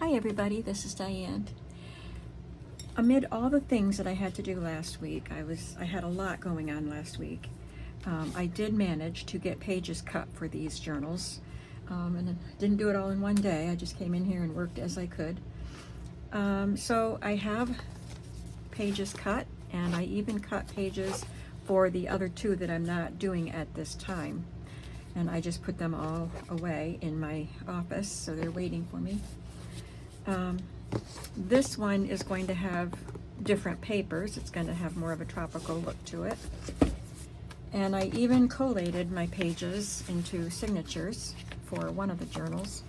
Hi everybody, this is Diane. Amid all the things that I had to do last week, I had a lot going on last week. I did manage to get pages cut for these journals, and I didn't do it all in one day. I just came in here and worked as I could. So I have pages cut, and I even cut pages for the other two that I'm not doing at this time. And I just put them all away in my office, so they're waiting for me. This one is going to have different papers. It's going to have more of a tropical look to it. And I even collated my pages into signatures for one of the journals.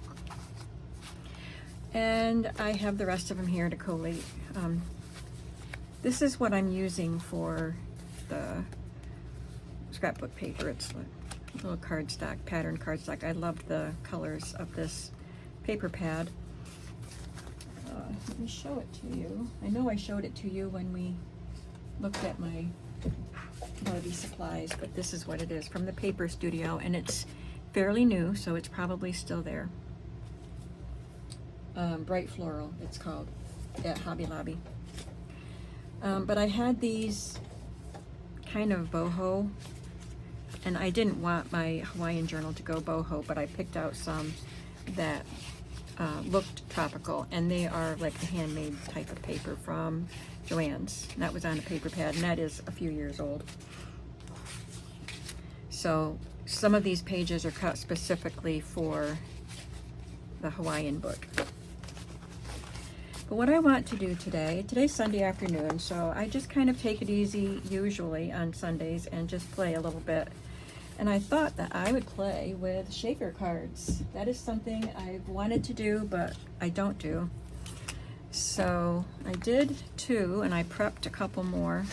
And I have the rest of them here to collate. This is what I'm using for the scrapbook paper. It's a little cardstock, pattern cardstock. I loved the colors of this paper pad. Let me show it to you. I know I showed it to you when we looked at my Barbie supplies, but this is what it is from the Paper Studio, and it's fairly new, so it's probably still there. Bright Floral, it's called, at Hobby Lobby. But I had these kind of boho, and I didn't want my Hawaiian journal to go boho, but I picked out some that looked tropical, and they are like the handmade type of paper from Joann's. That was on a paper pad, and that is a few years old. So some of these pages are cut specifically for the Hawaiian book. But what I want to do today's Sunday afternoon, so I just kind of take it easy usually on Sundays and just play a little bit. And I thought that I would play with shaker cards. That is something I've wanted to do, but I don't do. So I did two, and I prepped a couple more.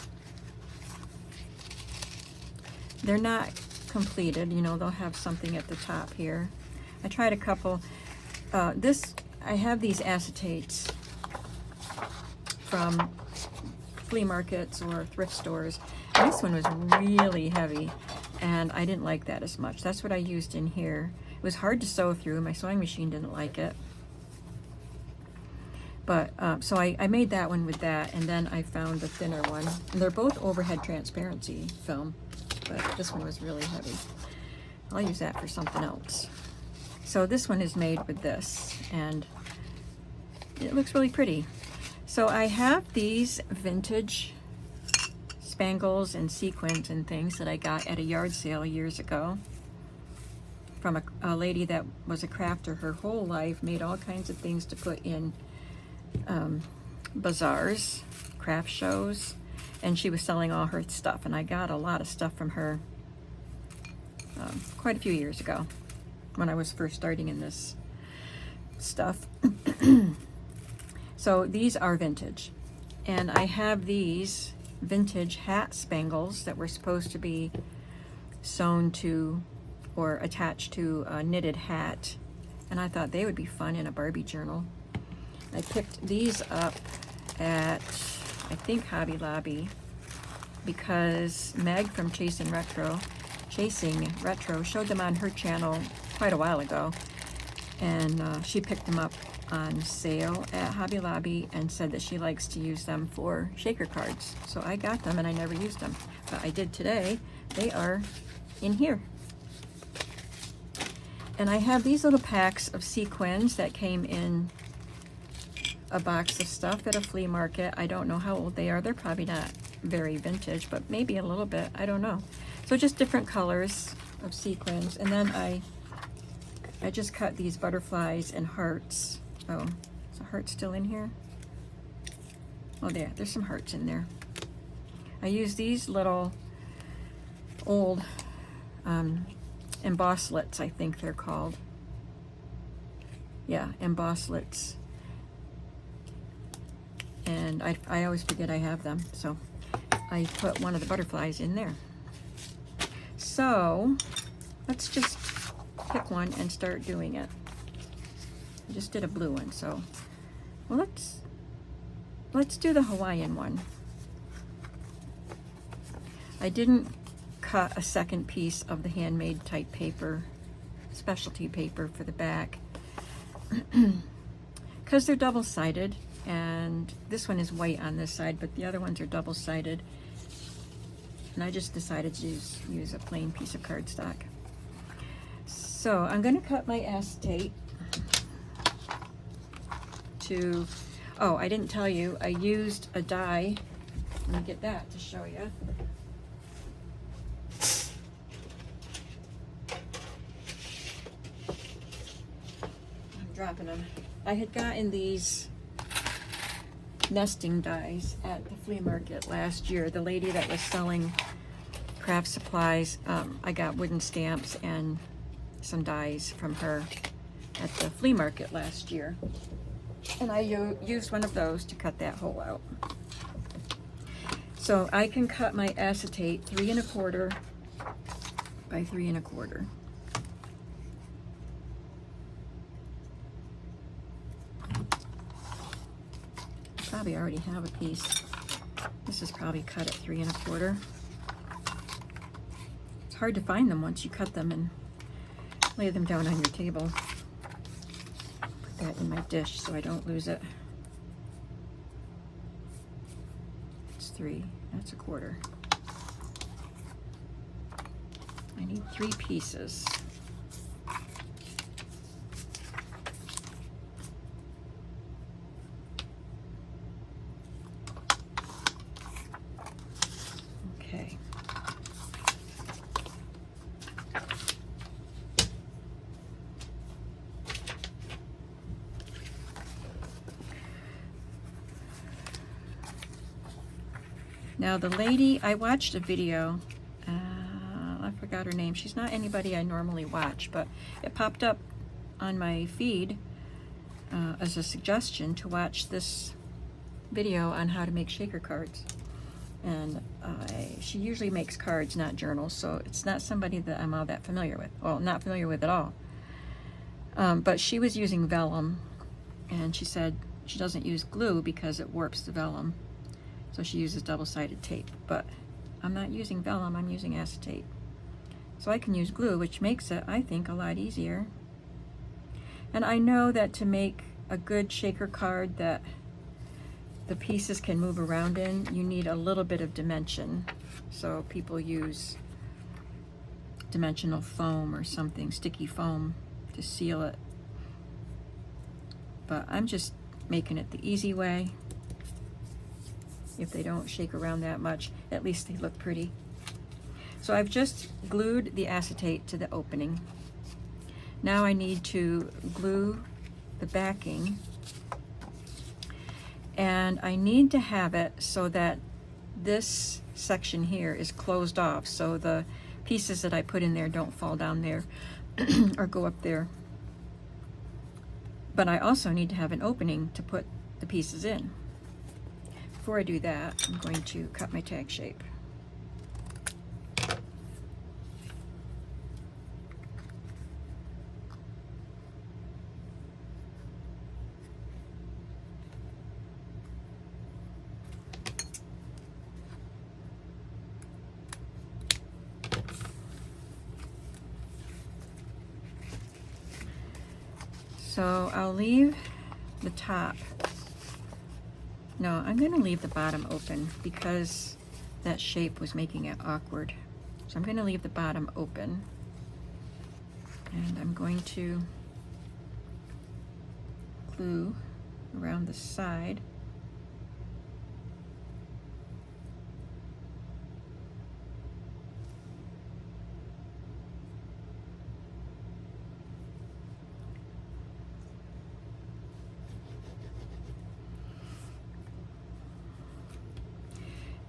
They're not completed, you know, they'll have something at the top here. I tried a couple. I have these acetates from flea markets or thrift stores. This one was really heavy, and I didn't like that as much. That's what I used in here. It was hard to sew through. My sewing machine didn't like it. But, so I made that one with that, and then I found the thinner one. And they're both overhead transparency film, but this one was really heavy. I'll use that for something else. So this one is made with this, and it looks really pretty. So I have these vintage spangles and sequins and things that I got at a yard sale years ago from a lady that was a crafter her whole life, made all kinds of things to put in bazaars, craft shows, and she was selling all her stuff, and I got a lot of stuff from her quite a few years ago when I was first starting in this stuff. So these are vintage, and I have these vintage hat spangles that were supposed to be sewn to or attached to a knitted hat, and I thought they would be fun in a Barbie journal. I picked these up at, I think, Hobby Lobby, because Meg from Chasing Retro showed them on her channel quite a while ago, and she picked them up on sale at Hobby Lobby and said that she likes to use them for shaker cards. So I got them, and I never used them, but I did today. They are in here. And I have these little packs of sequins that came in a box of stuff at a flea market. I don't know how old they are. They're probably not very vintage, but maybe a little bit. I don't know. So just different colors of sequins. And then I just cut these butterflies and hearts. Oh, is a heart still in here? Oh, there's some hearts in there. I use these little old embosslets, I think they're called. Yeah, embosslets. And I always forget I have them, so I put one of the butterflies in there. So let's just pick one and start doing it. I just did a blue one, so well, let's do the Hawaiian one. I didn't cut a second piece of the handmade type paper, specialty paper for the back, because they're double-sided, and this one is white on this side, but the other ones are double-sided. And I just decided to use a plain piece of cardstock. So I'm going to cut my acetate to, oh, I didn't tell you, I used a die. Let me get that to show you. I'm dropping them. I had gotten these nesting dies at the flea market last year. The lady that was selling craft supplies, I got wooden stamps and some dies from her at the flea market last year. And I used one of those to cut that hole out. So I can cut my acetate 3 1/4 by 3 1/4. Probably already have a piece. This is probably cut at 3 1/4. It's hard to find them once you cut them and lay them down on your table. Put that in my dish so I don't lose it. It's 3. That's 1/4. I need 3 pieces. Okay. Now the lady, I watched a video, I forgot her name. She's not anybody I normally watch, but it popped up on my feed as a suggestion to watch this video on how to make shaker cards. And she usually makes cards, not journals, so it's not somebody that I'm all that familiar with. Well, not familiar with at all. But she was using vellum, and she said she doesn't use glue because it warps the vellum. So she uses double-sided tape. But I'm not using vellum, I'm using acetate. So I can use glue, which makes it, I think, a lot easier. And I know that to make a good shaker card that the pieces can move around in, you need a little bit of dimension. So people use dimensional foam or something, sticky foam, to seal it. But I'm just making it the easy way. If they don't shake around that much, at least they look pretty. So I've just glued the acetate to the opening. Now I need to glue the backing. And I need to have it so that this section here is closed off, so the pieces that I put in there don't fall down there or go up there. But I also need to have an opening to put the pieces in. Before I do that, I'm going to cut my tag shape. So I'll leave the top. No, I'm going to leave the bottom open because that shape was making it awkward. So I'm going to leave the bottom open. And I'm going to glue around the side.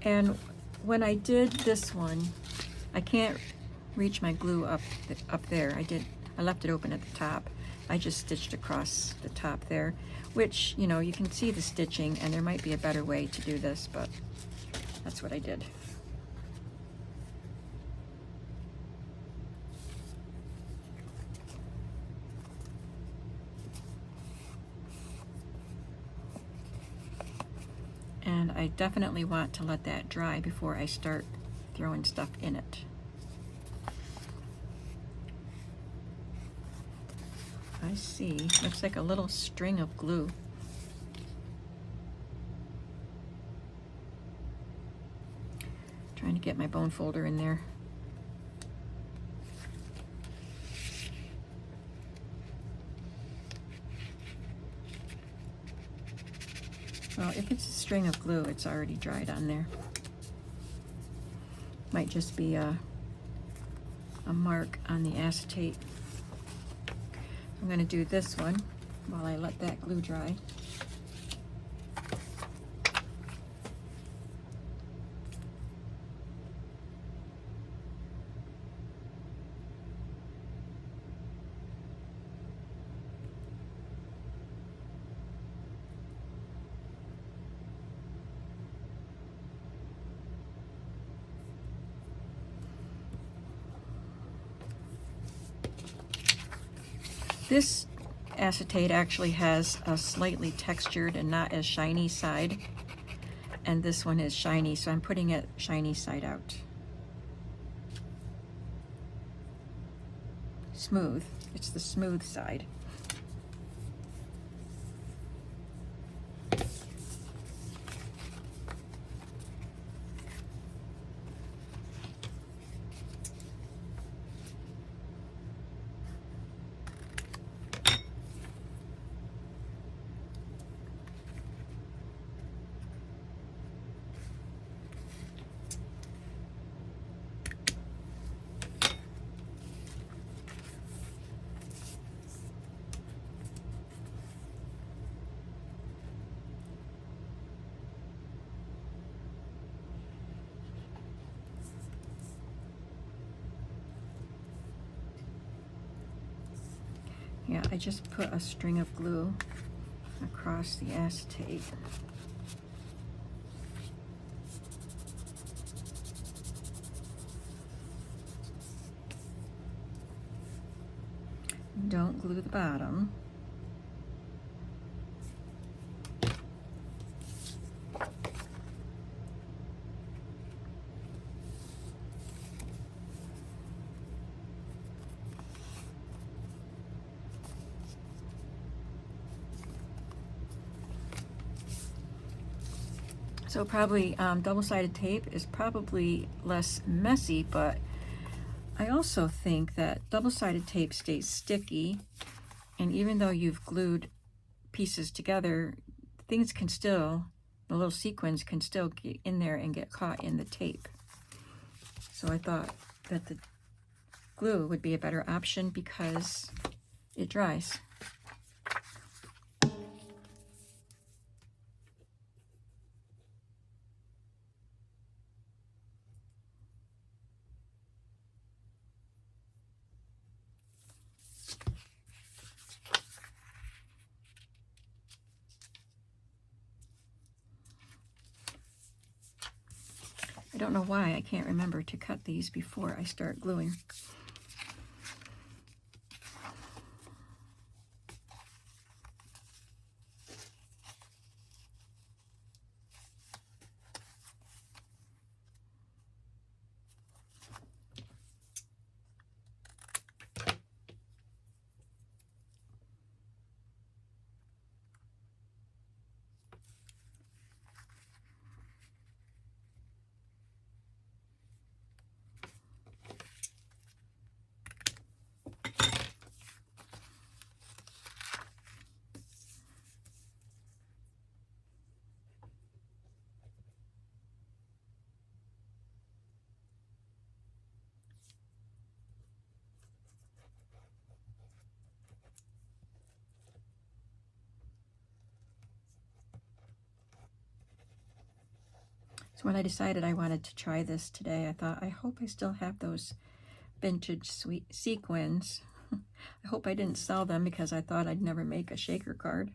And when I did this one, I can't reach my glue up there. I left it open at the top. I just stitched across the top there, which, you know, you can see the stitching, and there might be a better way to do this, but that's what I did. And I definitely want to let that dry before I start throwing stuff in it. I see, looks like a little string of glue. Trying to get my bone folder in there. Well, if it's a string of glue, it's already dried on there. Might just be a mark on the acetate. I'm going to do this one while I let that glue dry. This acetate actually has a slightly textured and not as shiny side, and this one is shiny, so I'm putting it shiny side out. Smooth, it's the smooth side. Yeah, I just put a string of glue across the acetate. Don't glue the bottom. So probably double-sided tape is probably less messy, but I also think that double-sided tape stays sticky, and even though you've glued pieces together, things can still, the little sequins can still get in there and get caught in the tape. So I thought that the glue would be a better option because it dries. I don't know why I can't remember to cut these before I start gluing. So when I decided I wanted to try this today, I thought, I hope I still have those vintage sweet sequins. I hope I didn't sell them because I thought I'd never make a shaker card.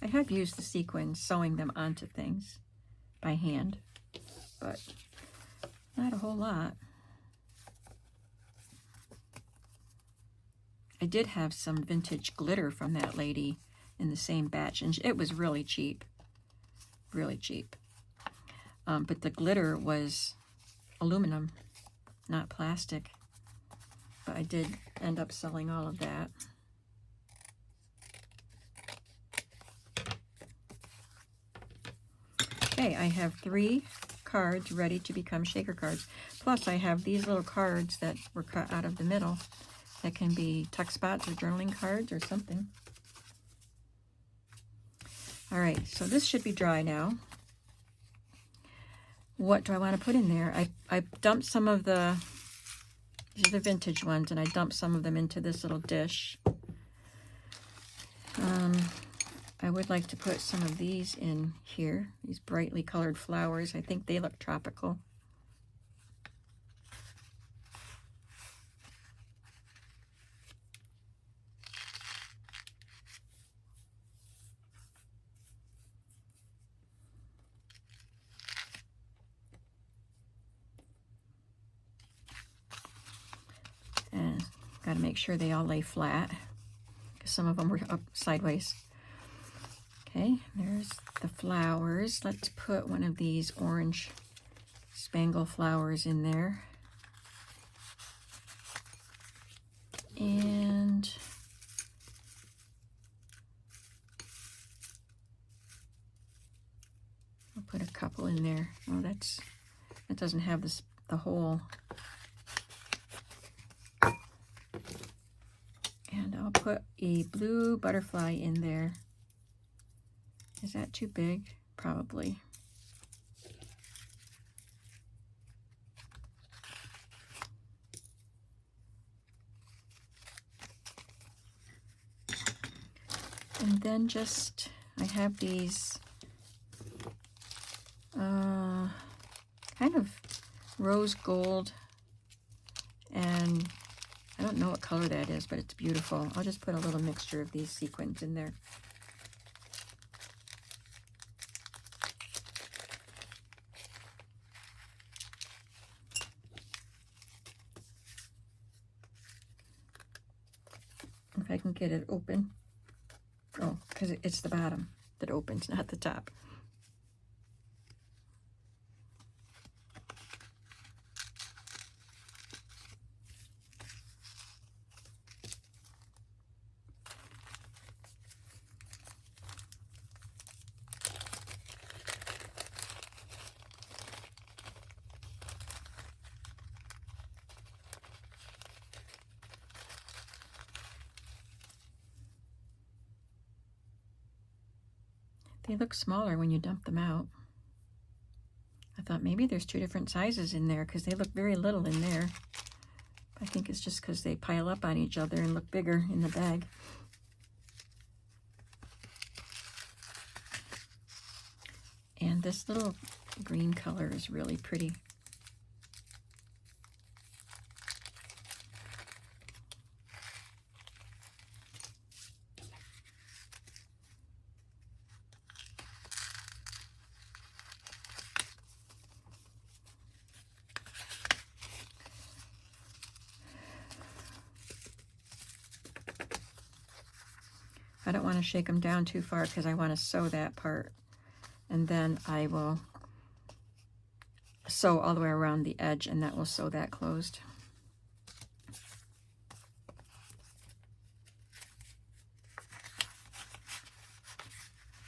I have used the sequins sewing them onto things by hand, but not a whole lot. I did have some vintage glitter from that lady in the same batch, and it was really cheap. Really cheap. But the glitter was aluminum, not plastic. But I did end up selling all of that. Okay, I have 3 cards ready to become shaker cards. Plus I have these little cards that were cut out of the middle that can be tuck spots or journaling cards or something. All right, so this should be dry now. What do I want to put in there? I dumped some of the, these are the vintage ones, and I dumped some of them into this little dish. I would like to put some of these in here, these brightly colored flowers. I think they look tropical. And got to make sure they all lay flat, because some of them were up sideways. Okay, there's the flowers. Let's put one of these orange spangle flowers in there. And I'll put a couple in there. Oh, that doesn't have the hole. And I'll put a blue butterfly in there. Is that too big? Probably. And then just, I have these kind of rose gold, and I don't know what color that is, but it's beautiful. I'll just put a little mixture of these sequins in there. If I can get it open. Oh, because it's the bottom that opens, not the top. They look smaller when you dump them out. I thought maybe there's 2 different sizes in there because they look very little in there. I think it's just because they pile up on each other and look bigger in the bag. And this little green color is really pretty. I don't want to shake them down too far because I want to sew that part. And then I will sew all the way around the edge, and that will sew that closed.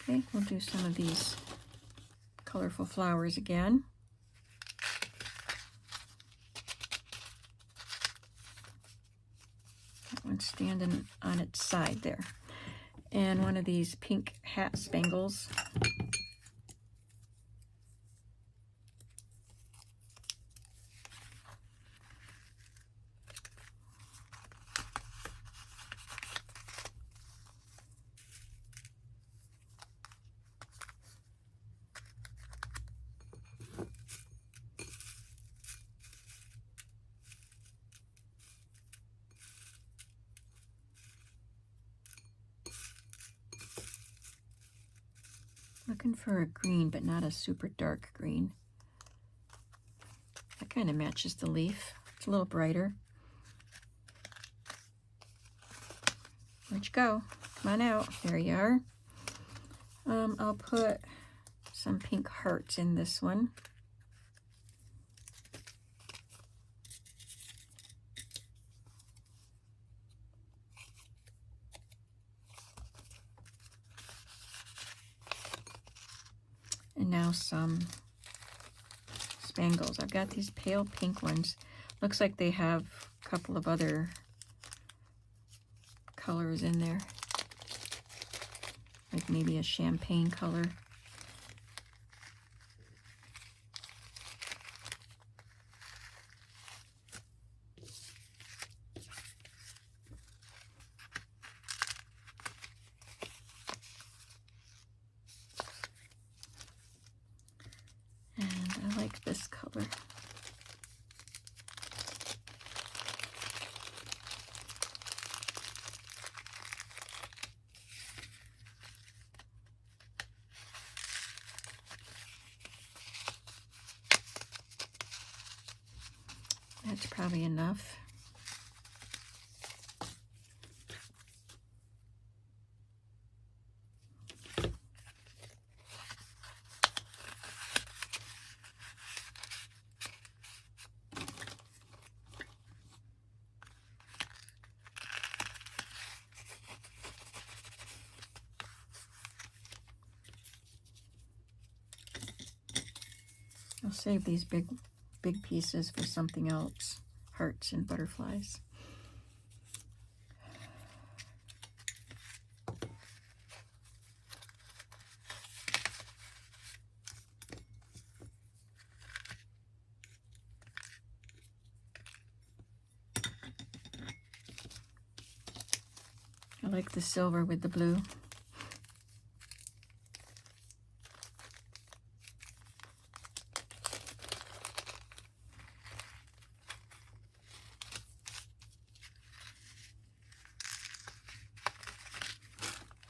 Okay, we'll do some of these colorful flowers again. That one's standing on its side there. And one of these pink hat spangles. Looking for a green, but not a super dark green. That kind of matches the leaf. It's a little brighter. Where'd you go? Come on out. There you are. I'll put some pink hearts in this one. And now some spangles. I've got these pale pink ones. Looks like they have a couple of other colors in there. Like maybe a champagne color. And I like this color. That's probably enough. I'll save these big pieces for something else. Hearts and butterflies. I like the silver with the blue.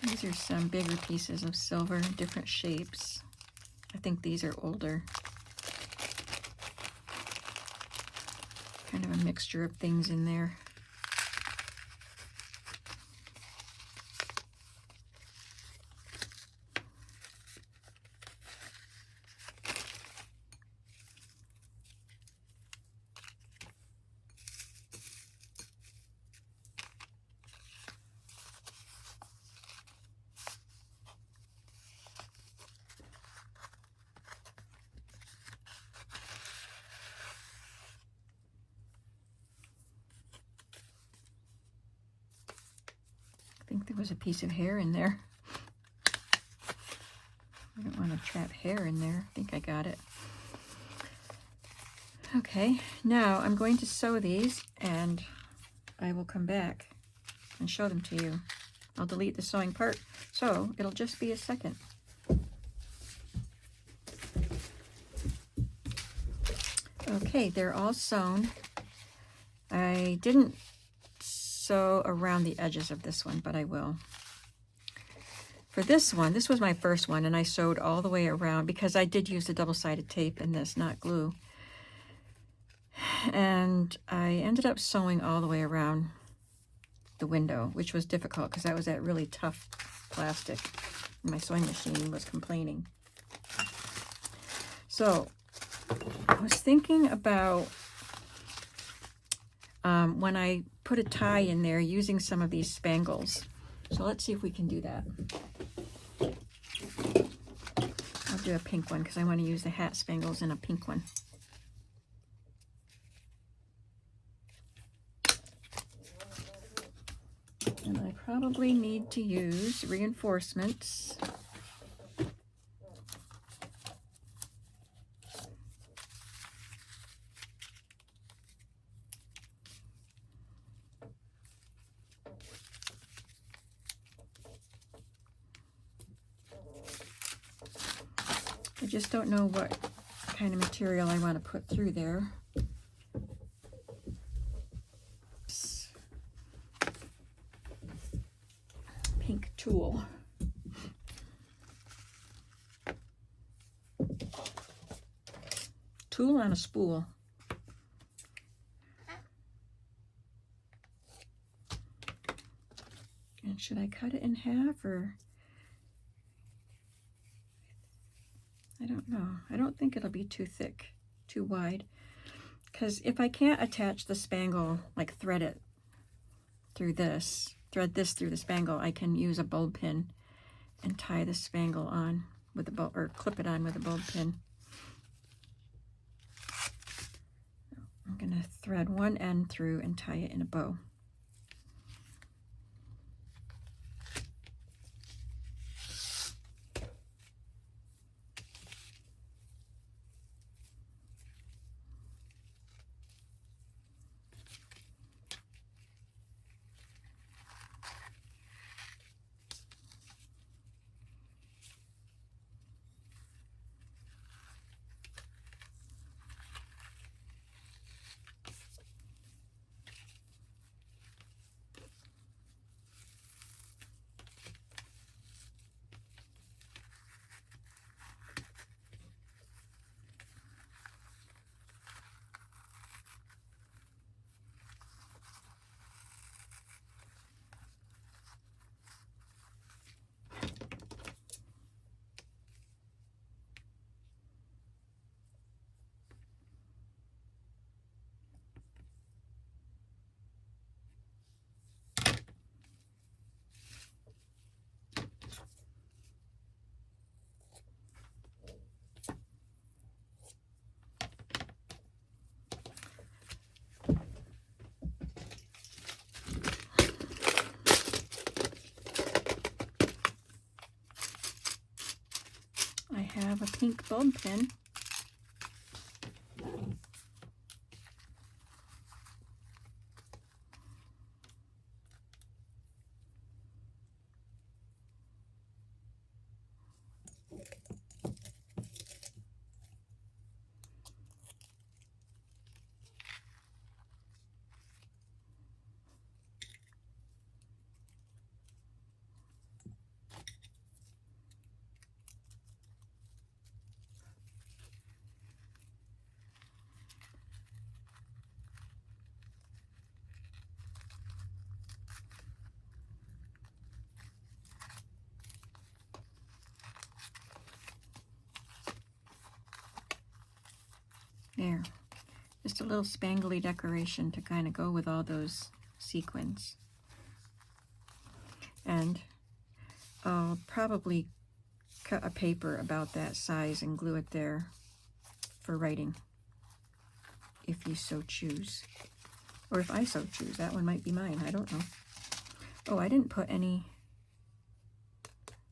These are some bigger pieces of silver, different shapes. I think these are older. Kind of a mixture of things in there. I think there was a piece of hair in there. I don't want to trap hair in there. I think I got it. Okay, now I'm going to sew these and I will come back and show them to you. I'll delete the sewing part, so it'll just be a second. Okay, they're all sewn. I didn't sew around the edges of this one, but I will. For this one, this was my first one, and I sewed all the way around because I did use the double-sided tape in this, not glue. And I ended up sewing all the way around the window, which was difficult because that was that really tough plastic. My sewing machine was complaining. So I was thinking about when I put a tie in there using some of these spangles. So let's see if we can do that. I'll do a pink one because I want to use the hat spangles in a pink one. And I probably need to use reinforcements. I just don't know what kind of material I want to put through there. Pink tulle. Tulle on a spool. And should I cut it in half or? I don't know. I don't think it'll be too thick, too wide. Because if I can't attach the spangle, like thread it through this, thread this through the spangle, I can use a bulb pin and tie the spangle on. with a bulb, or clip it on with a bulb pin. I'm going to thread one end through and tie it in a bow. I have a pink bulb pin. There, just a little spangly decoration to kind of go with all those sequins. And I'll probably cut a paper about that size and glue it there for writing, if you so choose. Or if I so choose. That one might be mine, I don't know. Oh, I didn't put any...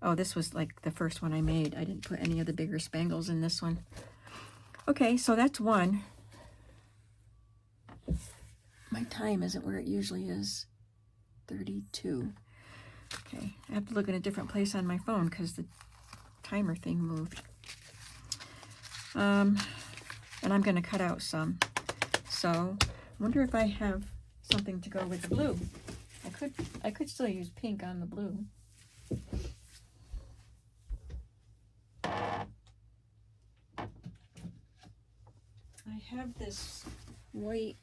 Oh, this was like the first one I made. I didn't put any of the bigger spangles in this one. Okay, so that's one. My time isn't where it usually is. 32. Okay, I have to look in a different place on my phone because the timer thing moved. And I'm going to cut out some. So, I wonder if I have something to go with the blue. I could still use pink on the blue. I have this white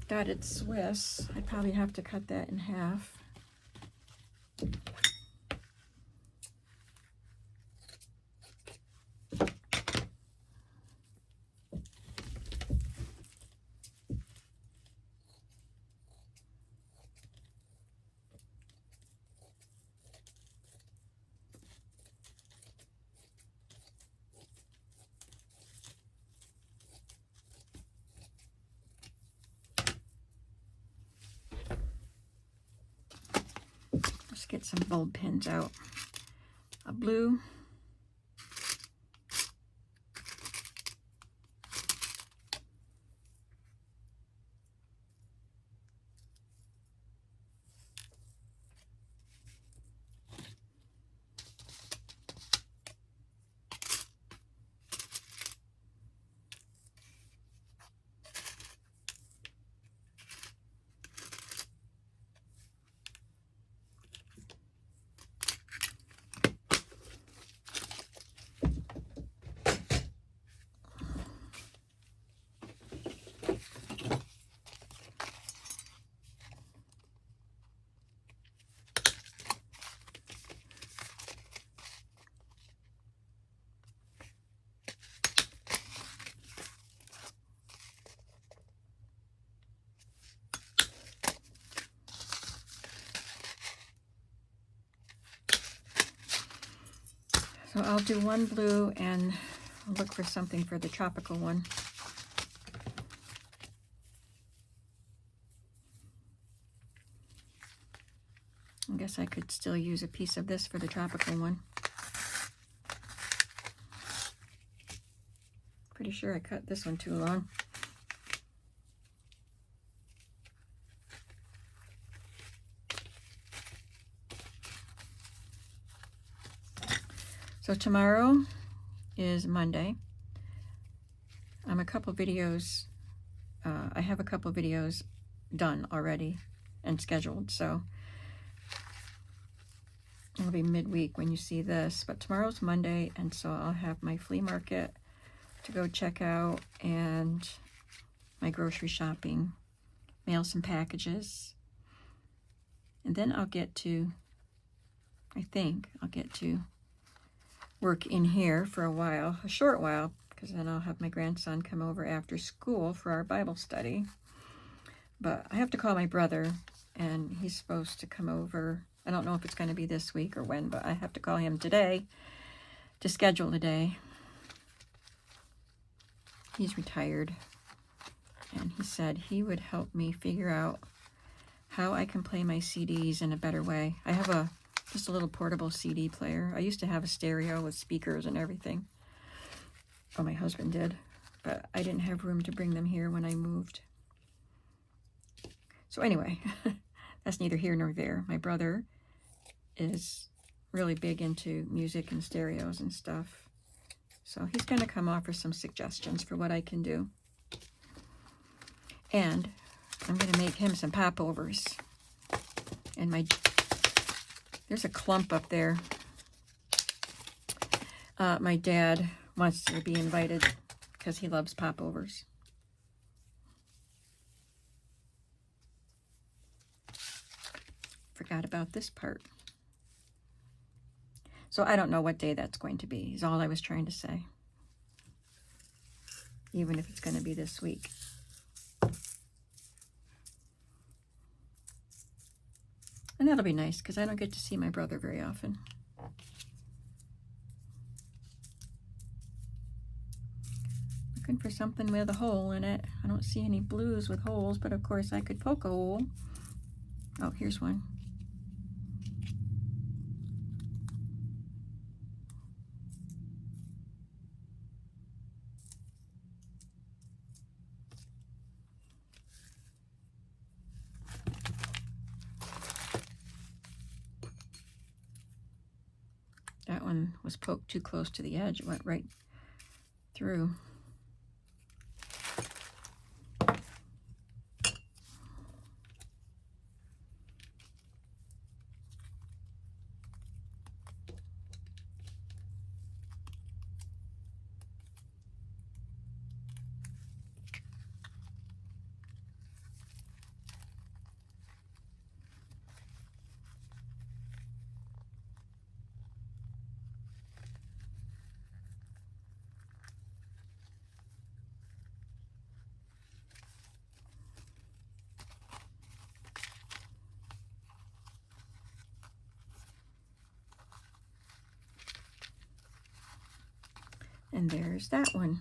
dotted Swiss. I probably have to cut that in half. Let's get some bulb pins out. A blue. So I'll do one blue and look for something for the tropical one. I guess I could still use a piece of this for the tropical one. Pretty sure I cut this one too long. So tomorrow is Monday. I have a couple videos done already and scheduled, so it'll be midweek when you see this, but tomorrow's Monday, and so I'll have my flea market to go check out and my grocery shopping, mail some packages, and then I think I'll get to work in here for a short while, because then I'll have my grandson come over after school for our Bible study. But I have to call my brother, and he's supposed to come over. I don't know if it's going to be this week or when, but I have to call him today to schedule a day. He's retired, and he said he would help me figure out how I can play my CDs in a better way. I have just a little portable CD player. I used to have a stereo with speakers and everything. Oh, my husband did, but I didn't have room to bring them here when I moved. So anyway, that's neither here nor there. My brother is really big into music and stereos and stuff. So he's going to come offer some suggestions for what I can do. And I'm going to make him some popovers. And there's a clump up there. My dad wants to be invited because he loves popovers. Forgot about this part. So I don't know what day that's going to be, is all I was trying to say. Even if it's going to be this week. And that'll be nice, because I don't get to see my brother very often. Looking for something with a hole in it. I don't see any blues with holes, but of course I could poke a hole. Oh, here's one. That one was poked too close to the edge. It went right through. And there's that one.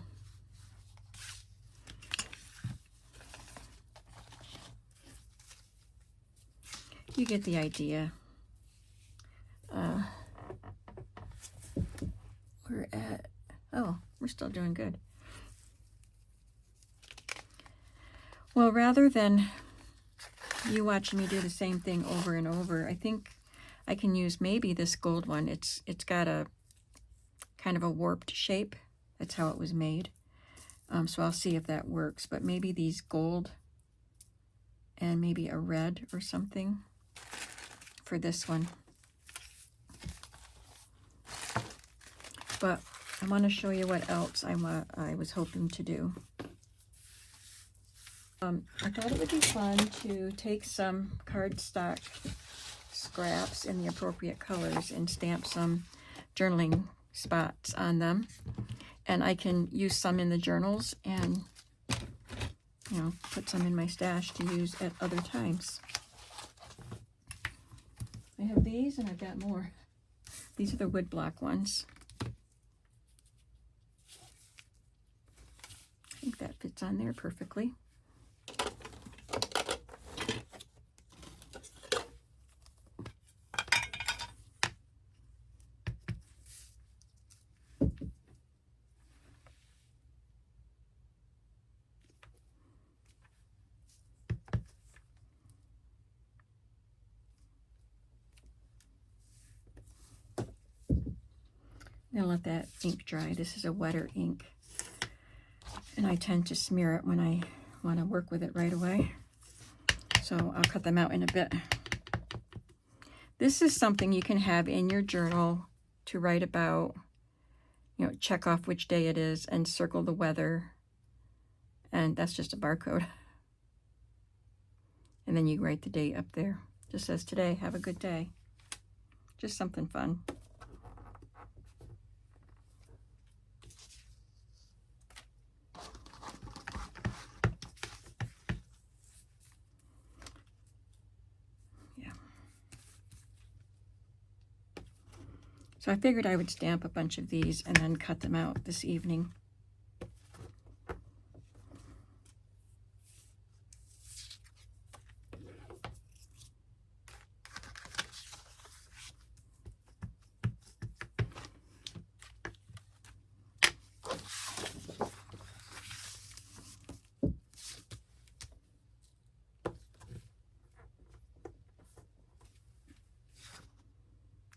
You get the idea. We're still doing good. Well, rather than you watching me do the same thing over and over, I think I can use maybe this gold one. It's got a kind of a warped shape. That's how it was made. So I'll see if that works. But maybe these gold and maybe a red or something for this one. But I want to show you what else I was hoping to do. I thought it would be fun to take some cardstock scraps in the appropriate colors and stamp some journaling spots on them. And I can use some in the journals and, you know, put some in my stash to use at other times. I have these and I've got more. These are the wood block ones. think that fits on there perfectly. I'm gonna let that ink dry. This is a wetter ink, and I tend to smear it when I want to work with it right away. So I'll cut them out in a bit. This is something you can have in your journal to write about, you know, check off which day it is and circle the weather. And that's just a barcode. And then you write the date up there. Just says today, have a good day. Just something fun. So I figured I would stamp a bunch of these and then cut them out this evening.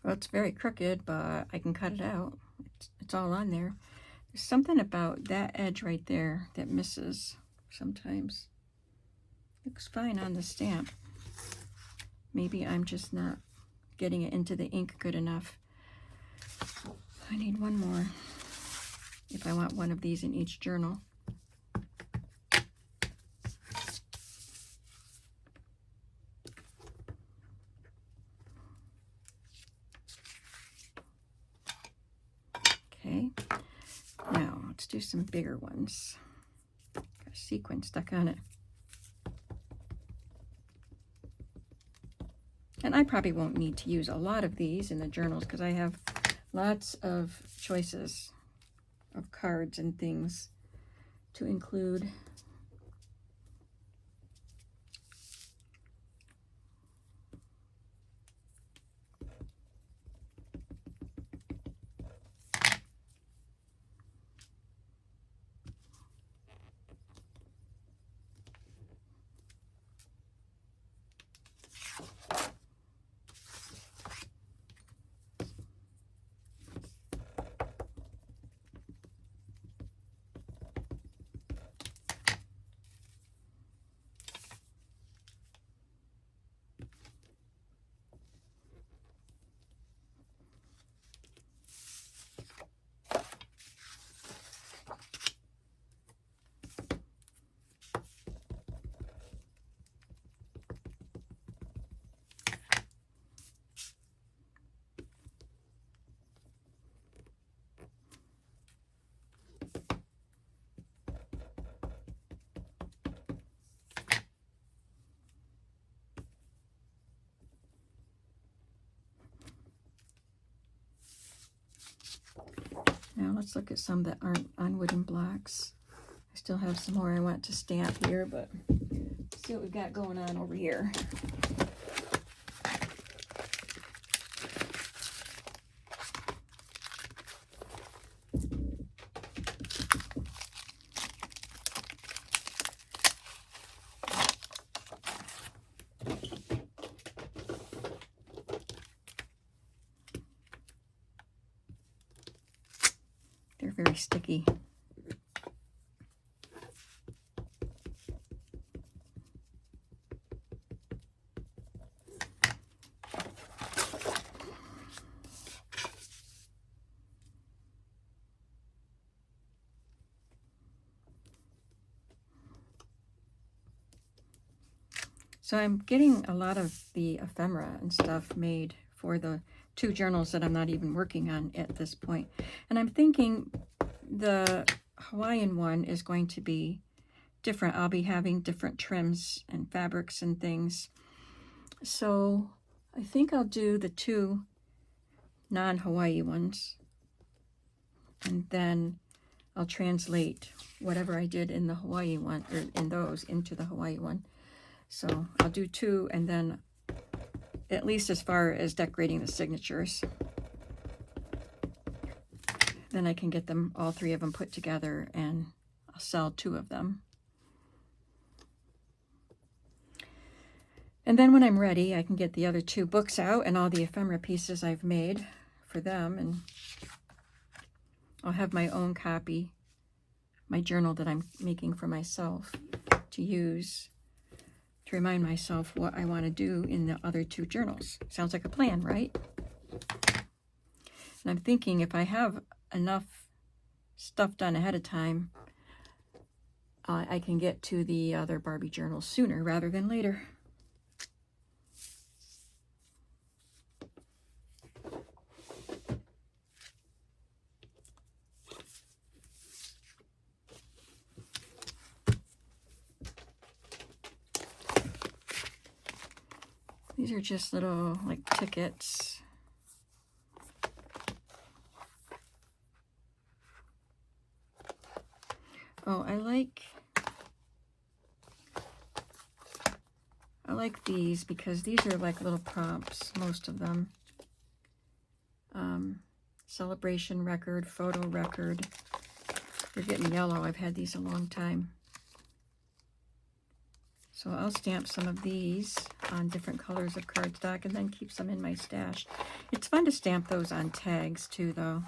Well, it's very crooked, but I can cut it out. It's all on there. There's something about that edge right there that misses sometimes. Looks fine on the stamp. Maybe I'm just not getting it into the ink good enough. I need one more if I want one of these in each journal. Okay, now let's do some bigger ones. Got a sequin stuck on it. And I probably won't need to use a lot of these in the journals because I have lots of choices of cards and things to include. Now let's look at some that aren't on wooden blocks. I still have some more I want to stamp here, but let's see what we've got going on over here. They're very sticky. So I'm getting a lot of the ephemera and stuff made for the 2 journals that I'm not even working on at this point. And I'm thinking the Hawaiian one is going to be different. I'll be having different trims and fabrics and things. So I think I'll do the 2 non-Hawaii ones. And then I'll translate whatever I did in the Hawaii one, or in those, into the Hawaii one. So I'll do 2, and then at least as far as decorating the signatures. Then I can get them, all 3 of them put together, and I'll sell 2 of them. And then when I'm ready, I can get the other 2 books out and all the ephemera pieces I've made for them, and I'll have my own copy, my journal that I'm making for myself to use to remind myself what I want to do in the other 2 journals. Sounds like a plan, right? And I'm thinking if I have enough stuff done ahead of time, I can get to the other Barbie journals sooner rather than later. These are just little, like, tickets. Oh, I like these because these are like little prompts, most of them. Celebration record, photo record. They're getting yellow. I've had these a long time. So I'll stamp some of these on different colors of cardstock and then keep some in my stash. It's fun to stamp those on tags too, though.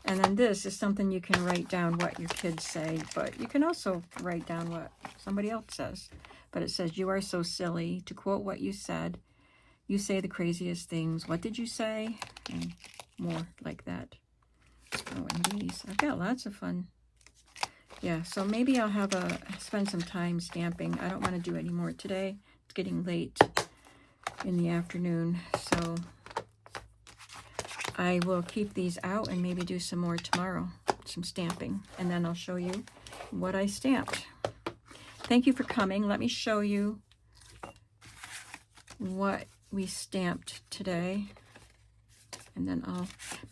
And then this is something you can write down what your kids say, but you can also write down what somebody else says. But it says, "You are so silly," to quote what you said. "You say the craziest things. What did you say?" And more like that. Oh, and these. I've got lots of fun. Yeah, so maybe I'll have spend some time stamping. I don't want to do any more today. It's getting late in the afternoon, so I will keep these out and maybe do some more tomorrow, some stamping, and then I'll show you what I stamped. Thank you for coming. Let me show you what we stamped today, and then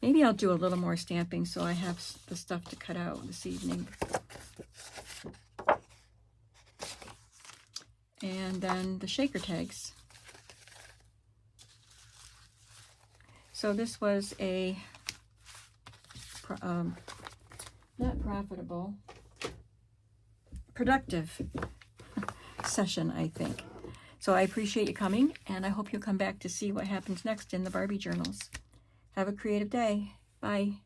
maybe I'll do a little more stamping so I have the stuff to cut out this evening. And then the shaker tags. So this was a not profitable, productive session, I think. So I appreciate you coming, and I hope you'll come back to see what happens next in the Barbie journals. Have a creative day. Bye.